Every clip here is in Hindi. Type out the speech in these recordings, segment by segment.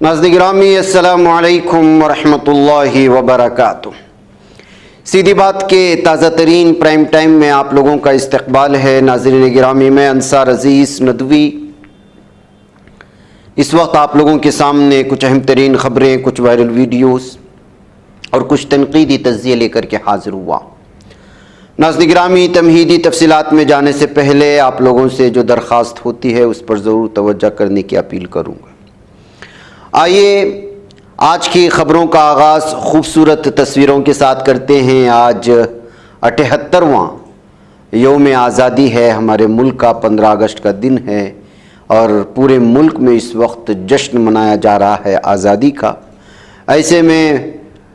नाज़रीन गिरामी, अस्सलामु अलैकुम वरहमतुल्लाहि वबरकातुह। सीधी बात के ताज़ा तरीन प्राइम टाइम में आप लोगों का इस्तकबाल है। नाज़रीन गिरामी, मैं अंसार अज़ीज़ नदवी इस वक्त आप लोगों के सामने कुछ अहम तरीन ख़बरें, कुछ वायरल वीडियोस और कुछ तनकीदी तज़्ज़िया लेकर के हाज़िर हुआ। नाज़रीन गिरामी, तमहीदी तफसीलात में जाने से पहले आप लोगों से जो दरख्वास्त होती है उस पर ज़रूर तवज्जो करने की अपील करूँगा। आइए आज की ख़बरों का आगाज़ खूबसूरत तस्वीरों के साथ करते हैं। आज 78वां यौम आज़ादी है, हमारे मुल्क का 15 अगस्त का दिन है और पूरे मुल्क में इस वक्त जश्न मनाया जा रहा है आज़ादी का। ऐसे में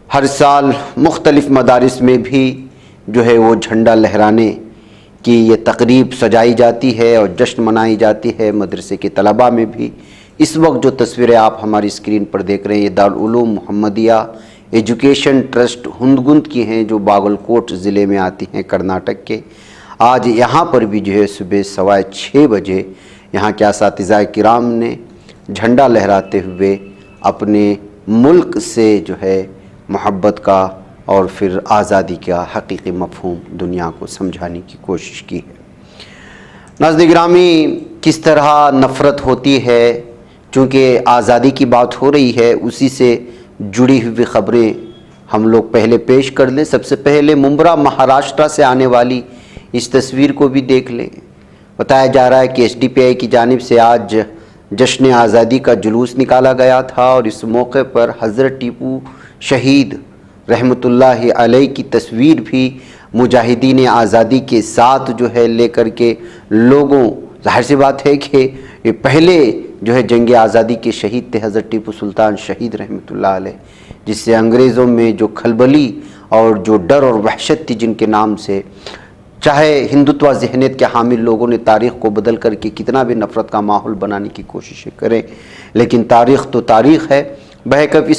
हर साल मुख्तलिफ़ मदारिस में भी जो है वो झंडा लहराने की ये तकरीब सजाई जाती है और जश्न मनाई जाती है। मदरसे के तलबा में भी इस वक्त जो तस्वीरें आप हमारी स्क्रीन पर देख रहे हैं, ये दारुल उलूम मोहम्मदिया एजुकेशन ट्रस्ट हुंदगुंद की हैं, जो बागलकोट ज़िले में आती हैं, कर्नाटक के। आज यहाँ पर भी जो है सुबह 6:15 बजे यहाँ के असातिज़ा किराम ने झंडा लहराते हुए अपने मुल्क से जो है मोहब्बत का और फिर आज़ादी का हकीकी मफ़हूम दुनिया को समझाने की कोशिश की है। नाज़रीन गिरामी, किस तरह नफ़रत होती है, चूँकि आज़ादी की बात हो रही है, उसी से जुड़ी हुई ख़बरें हम लोग पहले पेश कर लें। सबसे पहले मुंब्रा महाराष्ट्र से आने वाली इस तस्वीर को भी देख लें। बताया जा रहा है कि SDPI की जानिब से आज जश्न आज़ादी का जुलूस निकाला गया था और इस मौके पर हज़रत टीपू शहीद रहमतुल्लाहि अलैह की तस्वीर भी मुजाहिदीन आज़ादी के साथ जो है लेकर के लोगों, जाहिर सी बात है कि ये पहले जो है जंग आज़ादी के शहीद थे हज़रत टीपू सुल्तान शहीद रहमतुल्लाह अलैह, जिससे अंग्रेज़ों में जो खलबली और जो डर और वहशत थी, जिनके नाम से चाहे हिंदुत्व ज़हनियत के हामिल लोगों ने तारीख़ को बदल करके कितना भी नफ़रत का माहौल बनाने की कोशिशें करें, लेकिन तारीख़ तो तारीख़ है। बहरकैफ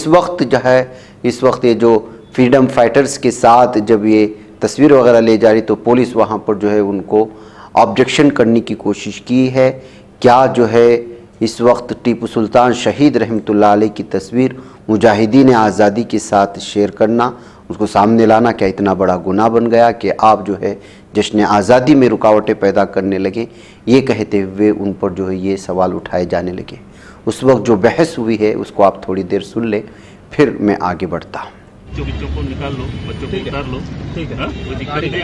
इस वक्त ये जो फ्रीडम फाइटर्स के साथ जब ये तस्वीर वगैरह ले जा रही तो पुलिस वहाँ पर जो है उनको ऑब्जेक्शन करने की कोशिश की है। क्या जो है इस वक्त टीपू सुल्तान शहीद रहमतुल्लाह अलैह की तस्वीर मुजाहिदीन आज़ादी के साथ शेयर करना, उसको सामने लाना क्या इतना बड़ा गुनाह बन गया कि आप जो है जश्न आज़ादी में रुकावटें पैदा करने लगे? ये कहते हुए उन पर जो है ये सवाल उठाए जाने लगे। उस वक्त जो बहस हुई है उसको आप थोड़ी देर सुन लें, फिर मैं आगे बढ़ता हूँ। बच्चों को निकाल लो, बच्चों को उतार लो, ठीक है? कोई दिक्कत नहीं।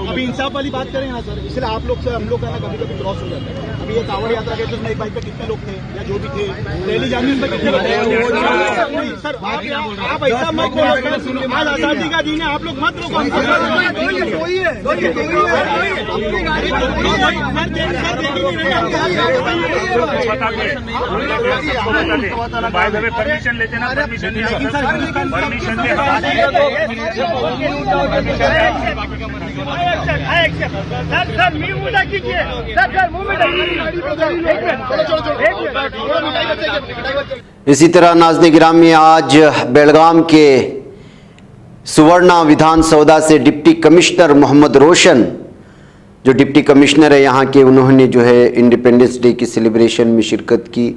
अभी इंसाफ वाली बात करें ना सर, इसलिए आप लोग से हम लोग का ना कभी कभी क्रॉस हो जाता है। अभी ये कांवड़ यात्रा के जिसमें एक बाइक पे कितने लोग थे या जो भी थे, रैली जाने में कितने लोग थे? सर आप ऐसा मत बोलो, आज आजादी का दिन है, आप लोग मत रोको। परमिशन लेते ना, परमिशन इसी तरह नाज़रीन गिरामी, आज बेलगाम के सुवर्णा विधान सौदा से डिप्टी कमिश्नर मोहम्मद रोशन, जो डिप्टी कमिश्नर है यहाँ के, उन्होंने जो है इंडिपेंडेंस डे की सेलिब्रेशन में शिरकत की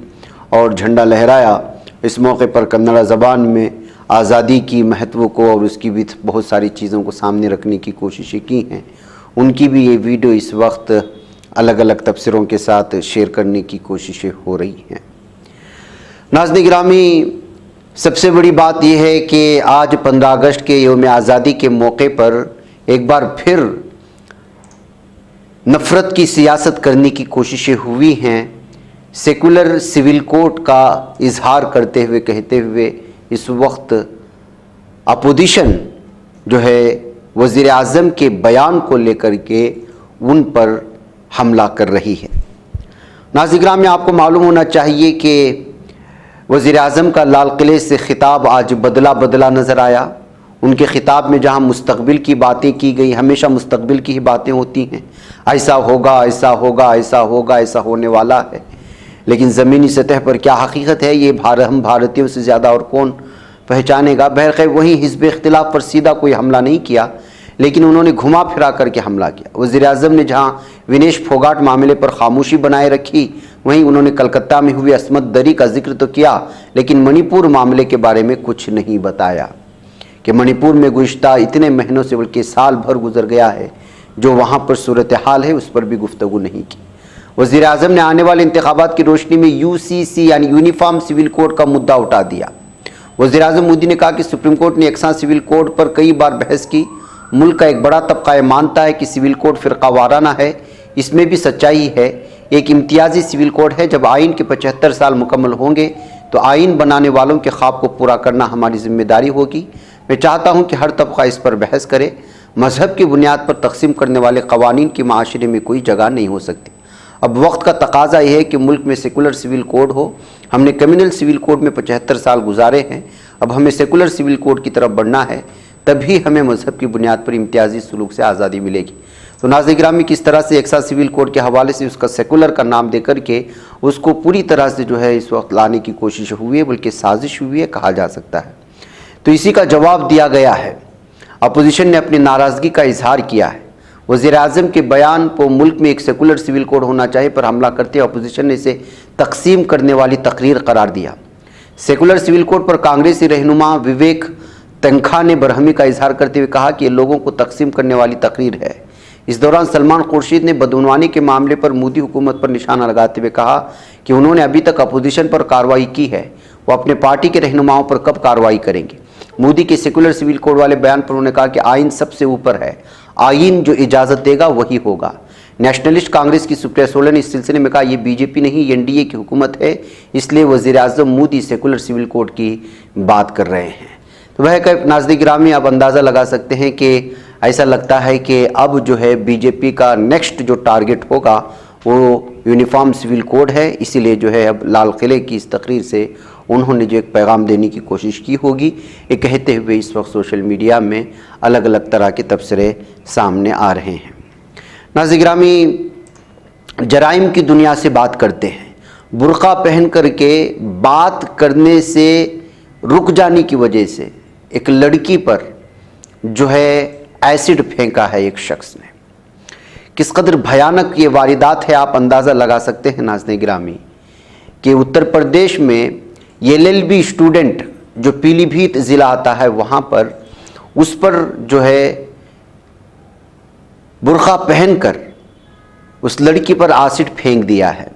और झंडा लहराया। इस मौके पर कन्नड़ा ज़बान में आज़ादी की महत्व को और उसकी भी बहुत सारी चीज़ों को सामने रखने की कोशिशें की हैं। उनकी भी ये वीडियो इस वक्त अलग अलग तबसरों के साथ शेयर करने की कोशिशें हो रही हैं। नाज़रीन गिरामी, सबसे बड़ी बात यह है कि आज 15 अगस्त के यौम आज़ादी के मौके पर एक बार फिर नफ़रत की सियासत करने की कोशिशें हुई हैं। सेकुलर सिविल कोड का इजहार करते हुए, कहते हुए इस वक्त अपोजिशन जो है वज़ीर आज़म के बयान को लेकर के उन पर हमला कर रही है। नाज़रीन गिरामी, में आपको मालूम होना चाहिए कि वज़ीर आज़म का लाल किले से खिताब आज बदला नज़र आया। उनके ख़िताब में जहाँ मुस्तक़बिल की बातें की गई, हमेशा मुस्तक़बिल की ही बातें होती हैं, ऐसा होगा, ऐसा होगा, ऐसा होगा, ऐसा होने वाला है। लेकिन ज़मीनी सतह पर क्या हकीकत है, ये हम भारतीयों से ज़्यादा और कौन पहचानेगा। बहरखैर वहीं हिज़्ब इख्तिलाफ़ पर सीधा कोई हमला नहीं किया, लेकिन उन्होंने घुमा फिरा करके हमला किया। वज़ीर-ए-आज़म ने जहां विनेश फोगाट मामले पर खामोशी बनाए रखी, वहीं उन्होंने कलकत्ता में हुई असमत दरी का जिक्र तो किया, लेकिन मणिपुर मामले के बारे में कुछ नहीं बताया कि मणिपुर में गुज़िश्ता इतने महीनों से बल्कि साल भर गुजर गया है, जो वहाँ पर सूरत हाल है उस पर भी गुफ्तगू नहीं की। वज़ीर-ए-आज़म ने आने वाले इंतखाबात की रोशनी में यूसीसी यानी यूनिफॉर्म सिविल कोड का मुद्दा उठा दिया। वज़ीर-ए-आज़म मोदी ने कहा कि सुप्रीम कोर्ट ने यकसा सिविल कोड पर कई बार बहस की। मुल्क का एक बड़ा तबका यह मानता है कि सिविल कोड फ़िरका वाराना है। इसमें भी सच्चाई है। एक इम्तियाजी सिविल कोड है। जब आइन के 75 साल मुकम्मल होंगे तो आइन बनाने वालों के ख्वाब को पूरा करना हमारी जिम्मेदारी होगी। मैं चाहता हूँ कि हर तबका इस पर बहस करे। मजहब की बुनियाद पर तकसीम करने वाले कवानीन की माशरे में कोई जगह नहीं हो सकती। अब वक्त का तकाजा यह है कि मुल्क में सेकुलर सिविल कोड हो। हमने कम्युनल सिविल कोड में 75 साल गुजारे हैं। अब हमें सेकुलर सिविल कोड की तरफ बढ़ना है, तभी हमें मजहब की बुनियाद पर इम्तियाजी सुलूक से आज़ादी मिलेगी। तो नाज़रीन गिरामी, किस तरह से यकसा सिविल कोड के हवाले से उसका सेकुलर का नाम दे करके उसको पूरी तरह से जो है इस वक्त लाने की कोशिश हुई है, बल्कि साजिश हुई है कहा जा सकता है। तो इसी का जवाब दिया गया है। अपोजिशन ने अपनी नाराज़गी का इजहार किया है। वज़ीर-ए-आज़म के बयान को मुल्क में एक सेकुलर सिविल कोड होना चाहिए पर हमला करते हुए अपोजिशन ने इसे तकसीम करने वाली तकरीर करार दिया। सेकुलर सिविल कोड पर कांग्रेसी रहनुमा विवेक तनखा ने बरहमी का इजहार करते हुए कहा कि ये लोगों को तकसीम करने वाली तकरीर है। इस दौरान सलमान खुर्शीद ने बदउनवानी के मामले पर मोदी हुकूमत पर निशाना लगाते हुए कहा कि उन्होंने अभी तक अपोजिशन पर कार्रवाई की है, वो अपने पार्टी के रहनुमाओं पर कब कार्रवाई करेंगे। मोदी के सेकुलर सिविल कोड वाले बयान पर उन्होंने कहा कि आइन सबसे ऊपर है, आइन जो इजाज़त देगा वही होगा। नेशनलिस्ट कांग्रेस की सुप्रिया सोले ने इस सिलसिले में कहा, ये बीजेपी नहीं एनडीए की हुकूमत है, इसलिए वज़ीर-ए-आज़म मोदी सेकुलर सिविल कोड की बात कर रहे हैं। तो वह कई नाज़रीन गिरामी, आप अंदाज़ा लगा सकते हैं कि ऐसा लगता है कि अब जो है बीजेपी का नेक्स्ट जो टारगेट होगा वो यूनिफॉर्म सिविल कोड है। इसीलिए जो है अब लाल किले की इस तकरीर से उन्होंने जो एक पैगाम देने की कोशिश की होगी, ये कहते हुए इस वक्त सोशल मीडिया में अलग अलग तरह के तबसरे सामने आ रहे हैं। नाज़रीन गिरामी, जराइम की दुनिया से बात करते हैं। बुर्का पहन करके बात करने से रुक जाने की वजह से एक लड़की पर जो है एसिड फेंका है एक शख्स ने। किस कदर भयानक ये वारदात है आप अंदाज़ा लगा सकते हैं नाज़रीन गिरामी कि उत्तर प्रदेश में LLB स्टूडेंट जो पीलीभीत ज़िला आता है वहाँ पर उस पर जो है बुर्का पहनकर उस लड़की पर एसिड फेंक दिया है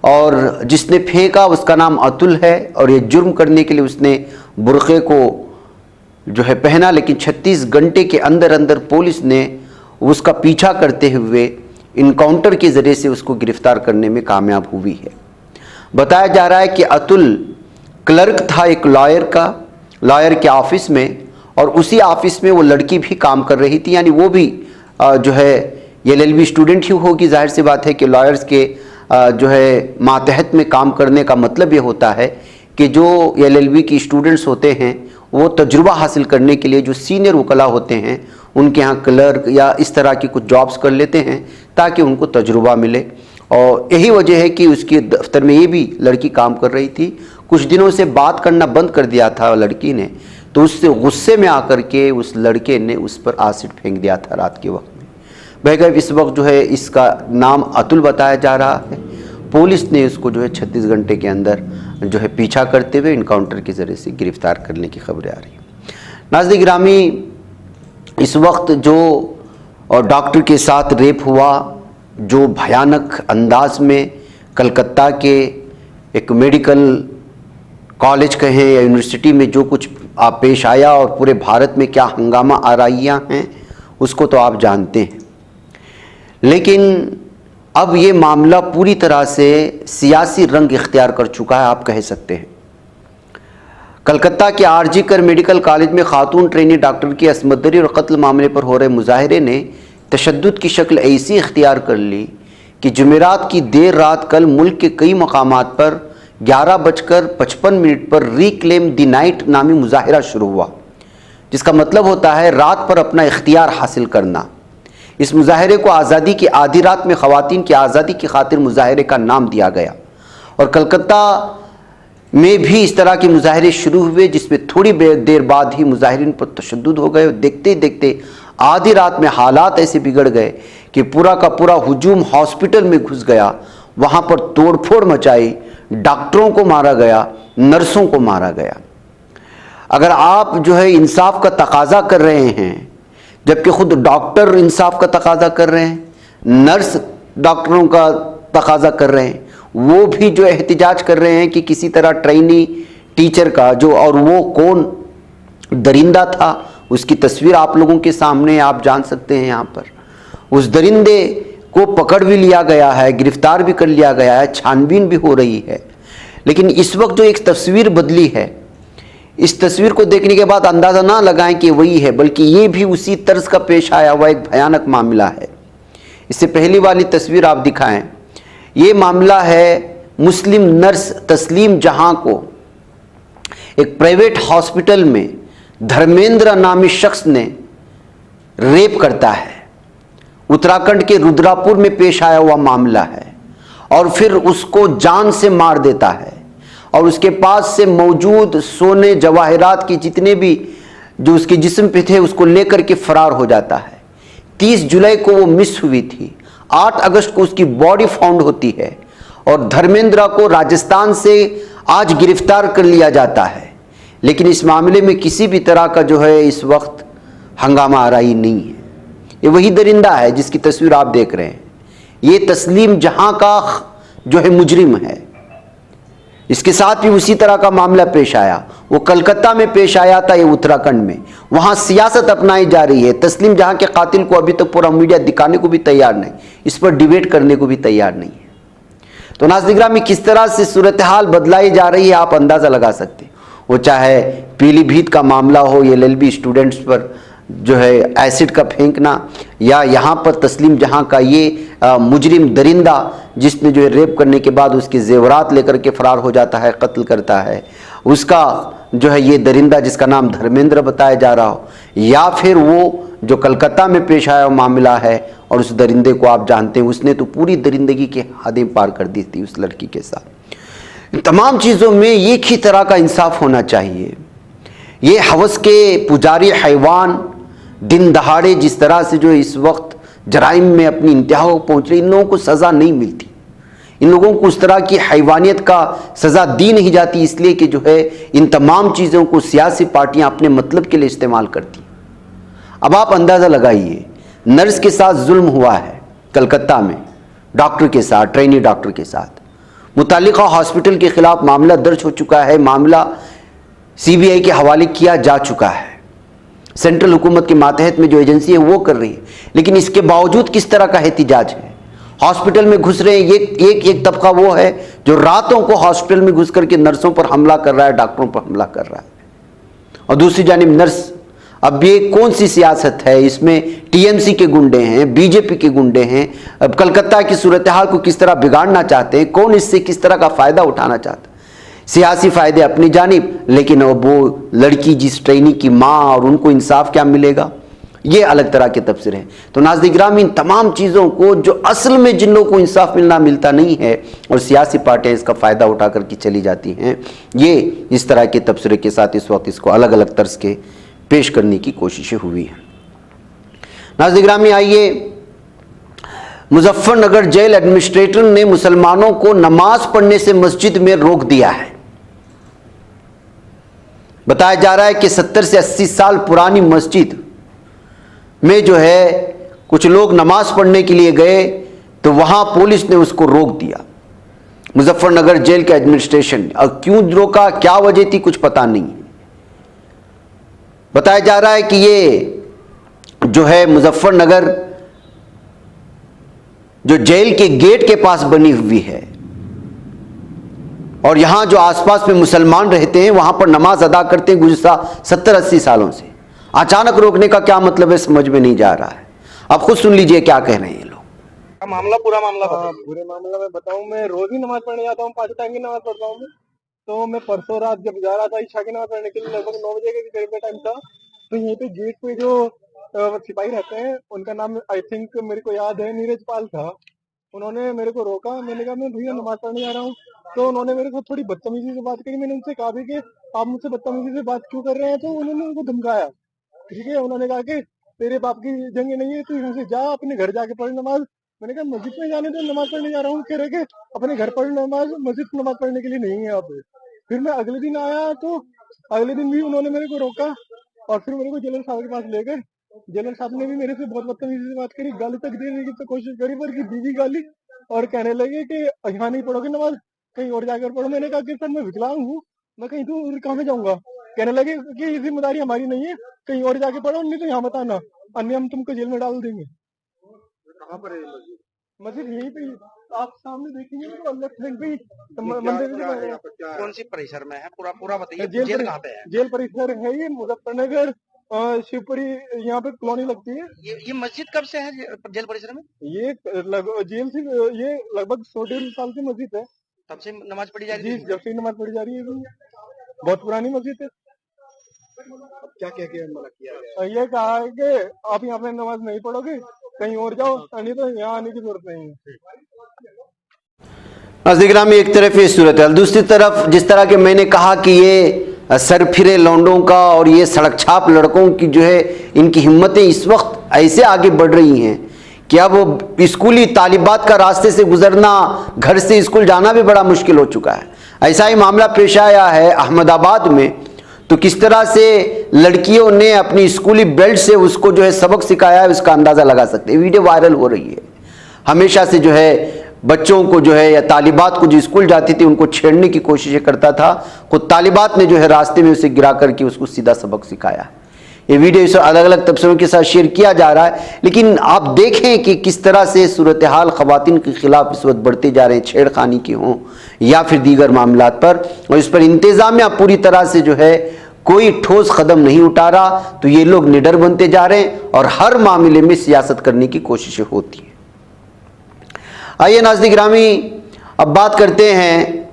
और जिसने फेंका उसका नाम अतुल है और ये जुर्म करने के लिए उसने बुर्के को जो है पहना, लेकिन 36 घंटे के अंदर अंदर पुलिस ने उसका पीछा करते हुए इनकाउंटर के ज़रिए से उसको गिरफ्तार करने में कामयाब हुई है। बताया जा रहा है कि अतुल क्लर्क था एक लॉयर के ऑफिस में और उसी ऑफिस में वो लड़की भी काम कर रही थी, यानी वो भी जो है LLB स्टूडेंट ही होगी। जाहिर सी बात है कि लॉयर्स के जो है मातहत में काम करने का मतलब ये होता है कि जो LLB की स्टूडेंट्स होते हैं वो तजुर्बा हासिल करने के लिए जो सीनियर वकला होते हैं उनके यहाँ क्लर्क या इस तरह की कुछ जॉब्स कर लेते हैं ताकि उनको तजुर्बा मिले। और यही वजह है कि उसके दफ्तर में ये भी लड़की काम कर रही थी। कुछ दिनों से बात करना बंद कर दिया था लड़की ने, तो उससे गुस्से में आकर के उस लड़के ने उस पर एसिड फेंक दिया था रात के वक्त में। बहरहाल इस वक्त जो है इसका नाम अतुल बताया जा रहा है। पुलिस ने उसको जो है 36 घंटे के अंदर जो है पीछा करते हुए इनकाउंटर के ज़रिए से गिरफ्तार करने की खबरें आ रही हैं। नाज़रीन गिरामी, इस वक्त जो और डॉक्टर के साथ रेप हुआ, जो भयानक अंदाज में कलकत्ता के एक मेडिकल कॉलेज कहें या यूनिवर्सिटी में जो कुछ आप पेश आया और पूरे भारत में क्या हंगामा आराइयाँ हैं उसको तो आप जानते हैं। लेकिन अब ये मामला पूरी तरह से सियासी रंग इख्तियार कर चुका है, आप कह सकते हैं। कलकत्ता के RG कर मेडिकल कॉलेज में खातून ट्रेनी डॉक्टर की असमत दरी और कत्ल मामले पर हो रहे मुजाहरे ने तशद्दुद की शक्ल ऐसी इख्तियार कर ली कि जुमेरात की देर रात कल मुल्क के कई मकामात पर 11:55 पर रिक्लेम द नाइट नामी मुजाहिरा शुरू हुआ, जिसका मतलब होता है रात पर अपना इख्तियार हासिल करना। इस मुजाहिरे को आज़ादी की आधी रात में ख़वातीन की आज़ादी की खातिर मुजाहिरे का नाम दिया गया और कलकत्ता में भी इस तरह के मुजाहिरे शुरू हुए, जिसमें थोड़ी देर बाद ही मुजाहिरीन पर तशद्दुद हो गए। देखते देखते आधी रात में हालात ऐसे बिगड़ गए कि पूरा का पूरा हुजूम हॉस्पिटल में घुस गया, वहां पर तोड़फोड़ मचाई, डॉक्टरों को मारा गया, नर्सों को मारा गया। अगर आप जो है इंसाफ का तकाजा कर रहे हैं, जबकि खुद डॉक्टर इंसाफ का तकाजा कर रहे हैं, नर्स डॉक्टरों का तकाजा कर रहे हैं, वो भी जो एहतिजाज कर रहे हैं कि किसी तरह ट्रेनी टीचर का जो, और वो कौन दरिंदा था उसकी तस्वीर आप लोगों के सामने आप जान सकते हैं। यहाँ पर उस दरिंदे को पकड़ भी लिया गया है, गिरफ्तार भी कर लिया गया है, छानबीन भी हो रही है। लेकिन इस वक्त जो एक तस्वीर बदली है, इस तस्वीर को देखने के बाद अंदाज़ा ना लगाएं कि वही है, बल्कि ये भी उसी तर्ज का पेश आया हुआ एक भयानक मामला है। इससे पहली वाली तस्वीर आप दिखाएं, ये मामला है मुस्लिम नर्स तस्लीम जहां को एक प्राइवेट हॉस्पिटल में धर्मेंद्र नामी शख्स ने रेप करता है। उत्तराखंड के रुद्रापुर में पेश आया हुआ मामला है, और फिर उसको जान से मार देता है और उसके पास से मौजूद सोने जवाहरात के जितने भी जो उसके जिस्म पे थे उसको लेकर के फरार हो जाता है। 30 जुलाई को वो मिस हुई थी, 8 अगस्त को उसकी बॉडी फाउंड होती है और धर्मेंद्र को राजस्थान से आज गिरफ्तार कर लिया जाता है। लेकिन इस मामले में किसी भी तरह का जो है इस वक्त हंगामा आ रही नहीं है। ये वही दरिंदा है जिसकी तस्वीर आप देख रहे हैं। ये तस्लीम जहां का जो है मुजरिम है। इसके साथ भी उसी तरह का मामला पेश आया, वो कलकत्ता में पेश आया था, ये उत्तराखंड में। वहां सियासत अपनाई जा रही है। तस्लीम जहां के कातिल को अभी तक पूरा मीडिया दिखाने को भी तैयार नहीं, इस पर डिबेट करने को भी तैयार नहीं है। तो नाज़रीन में किस तरह से सूरत हाल बदलाई जा रही है आप अंदाज़ा लगा सकते हैं। वो चाहे पीलीभीत का मामला हो, ये LLB स्टूडेंट्स पर जो है एसिड का फेंकना, या यहाँ पर तस्लीम जहां का ये मुजरिम दरिंदा जिसने जो है रेप करने के बाद उसके जेवरात लेकर के फरार हो जाता है, कत्ल करता है, उसका जो है ये दरिंदा जिसका नाम धर्मेंद्र बताया जा रहा हो, या फिर वो जो कलकत्ता में पेश आया मामला है और उस दरिंदे को आप जानते हैं, उसने तो पूरी दरिंदगी की हदें पार कर दी थी उस लड़की के साथ। तमाम चीज़ों में एक ही तरह का इंसाफ होना चाहिए। ये हवस के पुजारी हैवान दिन दहाड़े जिस तरह से जो इस वक्त जराइम में अपनी इंतहा को पहुँच रहे, इन लोगों को सज़ा नहीं मिलती। इन लोगों को उस तरह की हैवानियत का सज़ा दी नहीं जाती, इसलिए कि जो है इन तमाम चीज़ों को सियासी पार्टियां अपने मतलब के लिए इस्तेमाल करती। अब आप अंदाज़ा लगाइए, नर्स के साथ जुल्म हुआ है कलकत्ता में, डॉक्टर के साथ, ट्रेनी डॉक्टर के साथ। मुतालिका हॉस्पिटल के खिलाफ मामला दर्ज हो चुका है, मामला CBI के हवाले किया जा चुका है। सेंट्रल हुकूमत के मातहत में जो एजेंसी है वो कर रही है, लेकिन इसके बावजूद किस तरह का एहतिजाज है। हॉस्पिटल में घुस रहे हैं, एक तबका वो है जो रातों को हॉस्पिटल में घुस करके नर्सों पर हमला कर रहा है, डॉक्टरों पर हमला कर रहा है, और दूसरी जानिब नर्स। अब ये कौन सी सियासत है? इसमें TMC के गुंडे हैं, BJP के गुंडे हैं। अब कलकत्ता की सूरत हाल को किस तरह बिगाड़ना चाहते हैं, कौन इससे किस तरह का फ़ायदा उठाना चाहता है? सियासी फ़ायदे अपनी जानिब, लेकिन अब वो लड़की जिस ट्रेनी की माँ और उनको इंसाफ क्या मिलेगा, ये अलग तरह के तबसरे हैं। तो नाज़रीन गिरामी, इन तमाम चीज़ों को जो असल में जिन लोगों को इंसाफ मिलता नहीं है और सियासी पार्टियाँ इसका फ़ायदा उठा करके चली जाती हैं, ये इस तरह के तबसरे के साथ इस वक्त इसको अलग अलग तर्ज के पेश करने की कोशिशें हुई हैं। नाज़रीन गिरामी, आइए, मुजफ्फरनगर जेल एडमिनिस्ट्रेटर ने मुसलमानों को नमाज पढ़ने से मस्जिद में रोक दिया है। बताया जा रहा है कि 70 से 80 साल पुरानी मस्जिद में जो है कुछ लोग नमाज पढ़ने के लिए गए तो वहां पुलिस ने उसको रोक दिया, मुजफ्फरनगर जेल के एडमिनिस्ट्रेशन ने। और क्यों रोका, क्या वजह थी, कुछ पता नहीं। बताया जा रहा है कि ये जो है मुजफ्फरनगर जो जेल के गेट के पास बनी हुई है, और यहां जो आसपास में मुसलमान रहते हैं वहां पर नमाज अदा करते हैं गुज़श्ता 70-80 सालों से। अचानक रोकने का क्या मतलब है, समझ में नहीं जा रहा है। आप खुद सुन लीजिए क्या कह रहे हैं ये लोग। पूरा मामला पूरे मामला में बताऊं, मैं रोज ही नमाज पढ़ने जाता हूँ, 5 टाइम की नमाज पढ़ता हूँ मैं। तो मैं परसों रात जब जा रहा था ईशा की नमाज पढ़ने के लिए, लगभग 9 बजे के करीब टाइम था, तो यहीं पे गेट पे जो सिपाही रहते हैं, उनका नाम आई थिंक मेरे को याद है नीरज पाल था। उन्होंने मेरे को रोका, मैंने कहा मैं भैया नमाज पढ़ने जा रहा हूँ। तो उन्होंने मेरे को थोड़ी बदतमीजी से बात करी। मैंने उनसे कहा भी कि आप मुझसे बदतमीजी से बात क्यों कर रहे हैं, तो उन्होंने उनको धमकाया। ठीक है, उन्होंने कहा कि तेरे बाप की जंग नहीं है, तू यहाँ से जा, अपने घर जाके पढ़ नमाज। मैंने कहा मस्जिद में जाने दो, नमाज पढ़ने जा रहा हूँ। कह रहे कि अपने घर पढ़ नमाज, मस्जिद नमाज पढ़ने के लिए नहीं है यहाँ पे। फिर मैं अगले दिन आया तो अगले दिन भी उन्होंने मेरे को रोका और फिर मेरे को जेलर साहब के पास ले गए। जेलर साहब ने भी मेरे से बहुत बदतमीजी से बात करी, गाली तक देने की तो कोशिश करी, पर की दी गाली। और कहने लगे कि यहाँ नहीं पढ़ोगे नमाज, कहीं और जाकर पढ़ो। मैंने कहा कि सर मैं विकलांग हूँ, मैं कहीं दूर कहाँ में जाऊंगा। कहने लगे कि ये जिम्मेदारी हमारी नहीं है, कहीं और जाके पढ़ो, नहीं तो यहाँ मत आना, अन्य हम तुमको जेल में डाल देंगे। कहाँ पर है मस्जिद? यहीं पे आप सामने देखेंगे तो लेफ्ट हैंड पे मंदिर। कौन सी परिसर में है? पूरा बताइए। जेल कहाँ पे है? जेल परिसर है ये मुजफ्फरनगर, शिवपुरी, यहाँ पे कॉलोनी लगती है। ये मस्जिद कब से है जेल परिसर में? ये जेल से ये लगभग 100-150 साल की मस्जिद है। तब से नमाज पढ़ी जा रही है? जब से नमाज पढ़ी जा रही है, बहुत पुरानी मस्जिद है। क्या कह के मना किया? ये कहा है कि आप यहाँ पे नमाज नहीं पढ़ोगे, कहीं और जाओ, नहीं तो यहाँ आने की जरूरत नहीं है। नाज़रीन, एक तरफ ये सूरत है, दूसरी तरफ जिस तरह के मैंने कहा कि ये सरफिरे लौंडों का और ये सड़क छाप लड़कों की जो है, इनकी हिम्मतें इस वक्त ऐसे आगे बढ़ रही हैं कि अब वो स्कूली तालिबात का रास्ते से गुजरना, घर से स्कूल जाना भी बड़ा मुश्किल हो चुका है। ऐसा ही मामला पेश आया है अहमदाबाद में। तो किस तरह से लड़कियों ने अपनी स्कूली बेल्ट से उसको जो है सबक सिखाया है, उसका अंदाज़ा लगा सकते हैं। वीडियो वायरल हो रही है। हमेशा से जो है बच्चों को जो है या तालिबात को जो स्कूल जाती थी उनको छेड़ने की कोशिशें करता था, खुद तालिबात ने जो है रास्ते में उसे गिरा करके उसको सीधा सबक सिखाया। ये वीडियो इस अलग अलग तबसरों के साथ शेयर किया जा रहा है, लेकिन आप देखें कि किस तरह से सूरत हाल ख़वातीन के खिलाफ इस वक्त बढ़ते जा रहे हैं, छेड़खानी की हों या फिर दीगर मामलात पर, और इस पर इंतज़ामिया पूरी तरह से जो है कोई ठोस कदम नहीं उठा रहा। तो ये लोग निडर बनते जा रहे हैं और हर मामले में सियासत करने की कोशिशें होती हैं। आइए नाज़रीन गिरामी, अब बात करते हैं,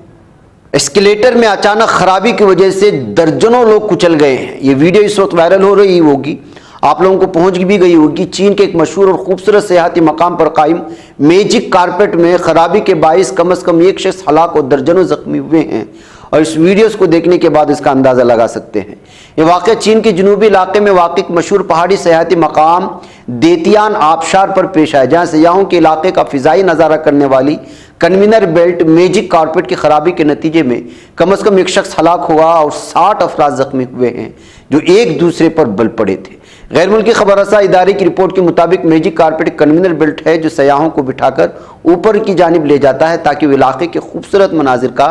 एस्केलेटर में अचानक खराबी की वजह से दर्जनों लोग कुचल गए हैं। ये वीडियो इस वक्त वायरल हो रही होगी, आप लोगों को पहुंच भी गई होगी। चीन के एक मशहूर और खूबसूरत सियाहती मकाम पर कायम मैजिक कारपेट में खराबी के बाइस कम से कम एक शख्स हलाक और दर्जनों जख्मी हुए हैं, और इस वीडियोस को देखने के बाद इसका अंदाज़ा लगा सकते हैं। ये वाक़या चीन के जनूबी इलाके में वाक़ मशहूर पहाड़ी सियाहती मकाम देतियान आबशार पर पेश आया, जहाँ सयाहों के इलाके का फ़िज़ाई नज़ारा करने वाली कन्वीनर बेल्ट मैजिक कारपेट की खराबी के नतीजे में कम से कम एक शख्स हलाक हुआ और 60 अफराद जख्मी हुए हैं जो एक दूसरे पर बल पड़े थे। गैर मुल्की खबर रसा इदारे की रिपोर्ट के मुताबिक मैजिक कारपेट कन्वीनर बेल्ट है जो सयाहों को बिठाकर ऊपर की जानिब ले जाता है ताकि वो इलाके के खूबसूरत मनाजिर का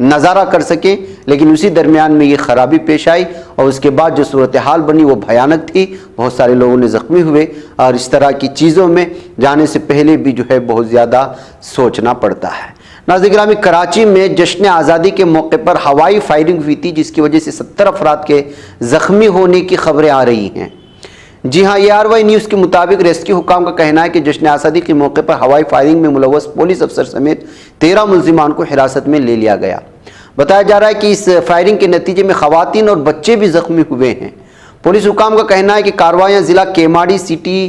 नज़ारा कर सके। लेकिन उसी दरमियान में ये खराबी पेश आई और उसके बाद जो सूरत हाल बनी वो भयानक थी। बहुत सारे लोगों ने ज़ख्मी हुए और इस तरह की चीज़ों में जाने से पहले भी जो है बहुत ज़्यादा सोचना पड़ता है। नाज़रीन गिरामी, कराची में जश्न आज़ादी के मौके पर हवाई फायरिंग हुई थी जिसकी वजह से 70 अफराद के ज़ख्मी होने की खबरें आ रही हैं। जी हाँ, ARY न्यूज़ के मुताबिक रेस्क्यू हुकाम का कहना है कि जश्न आज़ादी के मौके पर हवाई फायरिंग में मुलव्वस पुलिस अफसर समेत 13 मुल्जिमान को हिरासत में ले लिया गया। बताया जा रहा है कि इस फायरिंग के नतीजे में खवातीन और बच्चे भी जख्मी हुए हैं। पुलिस हुकाम का कहना है कि कार्रवाइयाँ ज़िला केमाड़ी सिटी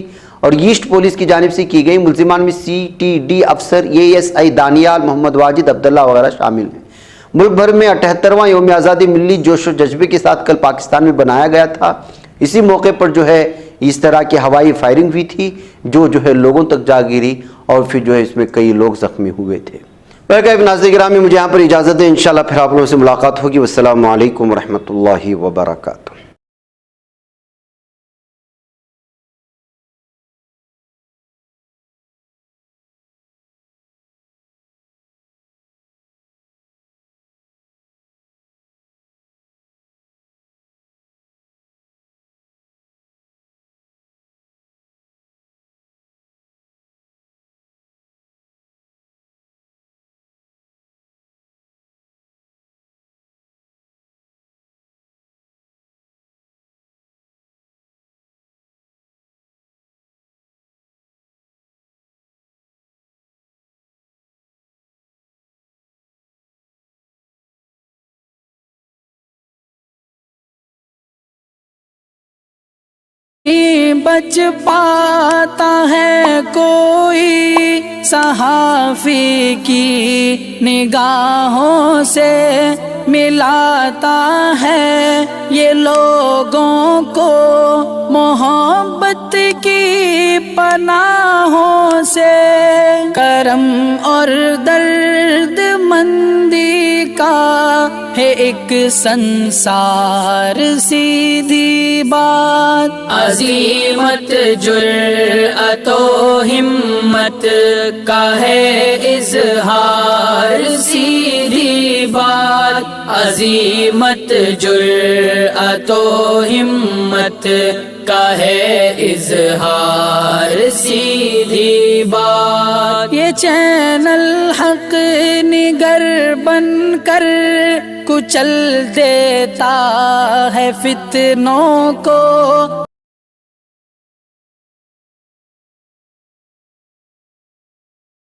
और ईस्ट पुलिस की जानिब से की गई। मुल्जिमान में CTD अफसर ASI दानियाल, मोहम्मद वाजिद, अब्दुल्ला वगैरह शामिल हैं। मुल्क भर में 78वां यौम आज़ादी मिली जोश और जज्बे के साथ कल पाकिस्तान में बनाया गया था। इसी मौके पर जो है इस तरह की हवाई फायरिंग हुई थी जो है लोगों तक जा गिरी और फिर जो है इसमें कई लोग ज़ख्मी हुए थे। नाज़रीन गिरामी, मुझे यहाँ पर इजाज़त है, इंशाअल्लाह फिर आप लोगों से मुलाकात होगी। वस्सलामु अलैकुम रहमतुल्लाहि व बरकातुहू। बच पाता है कोई सहाफ़ी की निगाहों से मिलाता है ये लोगों को मोहब्बत की पनाहों से। करम और दर्द मंदी का है एक संसार सीधी बात। अजीमत जुर्अतो हिम्मत का है इजहार सीधी बात। अजीमत जुर्अतो हिम्मत का है इजहार सीधी बात। ये चैनल हक निगर बनकर कुचल देता है फितनों को।